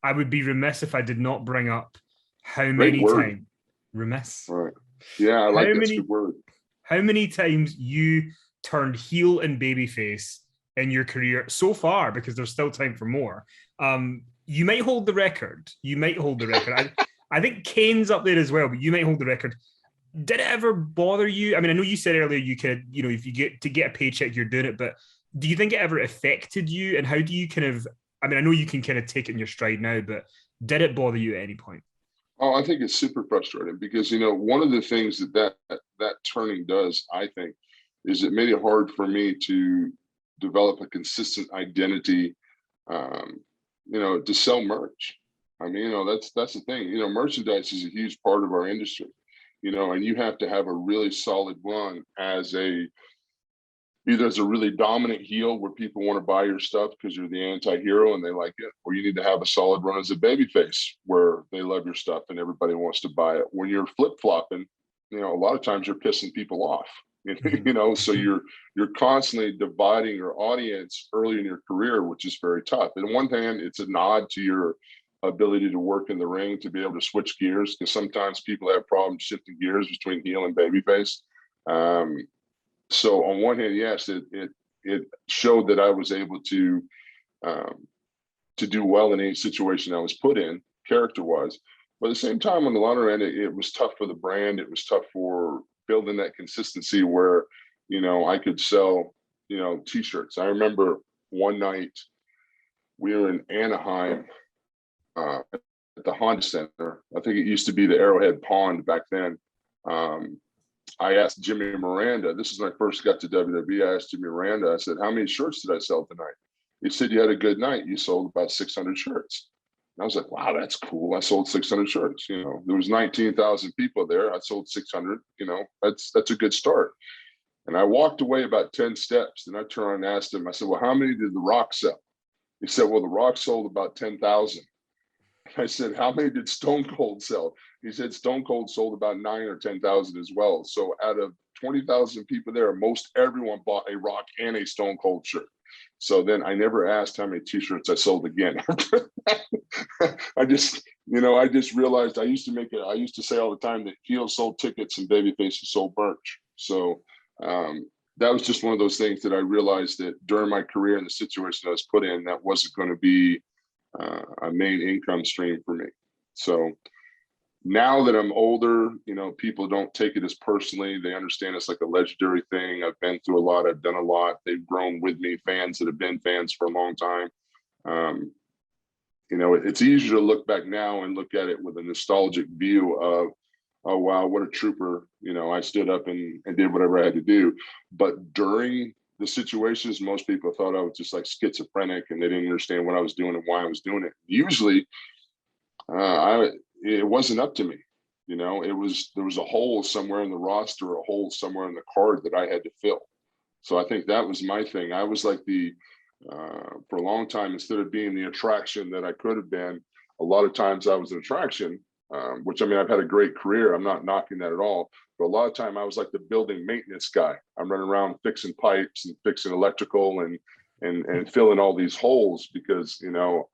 I would be remiss if I did not bring up how Great many word. times remiss. All right. Yeah, I like How that's a good many word. how many times you turned heel and babyface in your career so far, because there's still time for more. You might hold the record. You might hold the record. I think Kane's up there as well, but you might hold the record. Did it ever bother you? I mean, I know you said earlier you could, if you get a paycheck, you're doing it, but do you think it ever affected you? And how do you kind of, I mean, I know you can kind of take it in your stride now, but did it bother you at any point? Oh, I think it's super frustrating because one of the things that turning does, I think, is it made it hard for me to develop a consistent identity, to sell merch. I mean, that's the thing. Merchandise is a huge part of our industry. And you have to have a really solid run either as a really dominant heel where people want to buy your stuff because you're the anti-hero and they like it, or you need to have a solid run as a babyface where they love your stuff and everybody wants to buy it. When you're flip-flopping, a lot of times you're pissing people off. So you're constantly dividing your audience early in your career, which is very tough. And on one hand, it's a nod to your ability to work in the ring, to be able to switch gears, because sometimes people have problems shifting gears between heel and babyface. So on one hand, yes, it showed that I was able to do well in any situation I was put in, character-wise. But at the same time, on the latter end, it was tough for the brand. It was tough for building that consistency where, I could sell, T-shirts. I remember one night we were in Anaheim at the Honda Center. I think it used to be the Arrowhead Pond back then. I asked Jimmy Miranda, this is when I first got to WWE, I asked Jimmy Miranda, I said, how many shirts did I sell tonight? He said, you had a good night. You sold about 600 shirts. And I was like, wow, that's cool. I sold 600 shirts. There was 19,000 people there. I sold 600, that's a good start. And I walked away about 10 steps and I turned and asked him, I said, well, how many did The Rock sell? He said, well, The Rock sold about 10,000. I said, how many did Stone Cold sell? He said, Stone Cold sold about 9 or 10,000 as well. So out of 20,000 people there, most everyone bought a Rock and a Stone Cold shirt. So then I never asked how many T-shirts I sold again. I just realized I used to say all the time that heels sold tickets and babyfaces sold merch. So that was just one of those things that I realized that during my career and the situation I was put in, that wasn't going to be a main income stream for me. So now that I'm older, people don't take it as personally. They understand it's like a legendary thing. I've been through a lot. I've done a lot. They've grown with me, fans that have been fans for a long time. It's easier to look back now and look at it with a nostalgic view of, oh, wow, what a trooper. I stood up and did whatever I had to do. But during the situations, most people thought I was just like schizophrenic and they didn't understand what I was doing and why I was doing it. Usually it wasn't up to me. There was a hole somewhere in the roster, a hole somewhere in the card that I had to fill. So I think that was my thing. I was like for a long time, instead of being the attraction that I could have been, a lot of times I was an attraction, which, I mean, I've had a great career. I'm not knocking that at all. But a lot of time I was like the building maintenance guy. I'm running around fixing pipes and fixing electrical and filling all these holes because,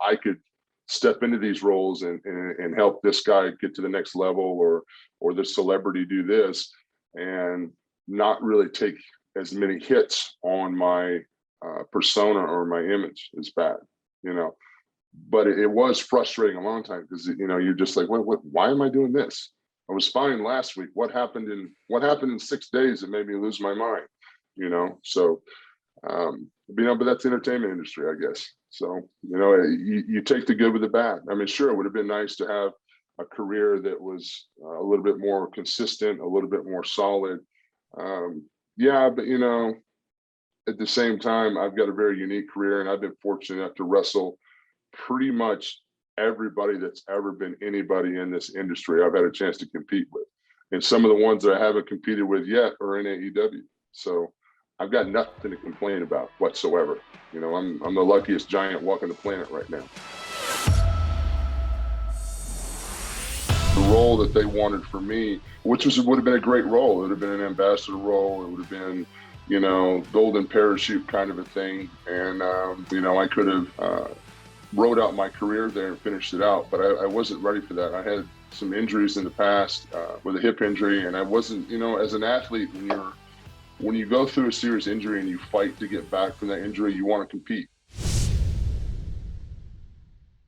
I could step into these roles and help this guy get to the next level or this celebrity do this and not really take as many hits on my persona or my image as bad, but it was frustrating a long time because, you're just like, why am I doing this? I was fine last week. What happened in 6 days that made me lose my mind? So, but that's the entertainment industry, I guess. So, you take the good with the bad. I mean, sure, it would have been nice to have a career that was a little bit more consistent, a little bit more solid. Yeah, but, at the same time, I've got a very unique career and I've been fortunate enough to wrestle pretty much everybody that's ever been anybody in this industry I've had a chance to compete with. And some of the ones that I haven't competed with yet are in AEW. So I've got nothing to complain about whatsoever. I'm the luckiest giant walking the planet right now. The role that they wanted for me, would have been a great role. It would have been an ambassador role. It would have been, golden parachute kind of a thing. And, I could have wrote out my career there and finished it out, but I wasn't ready for that. I had some injuries in the past with a hip injury, and I wasn't, you know, as an athlete, when you go through a serious injury and you fight to get back from that injury, you want to compete.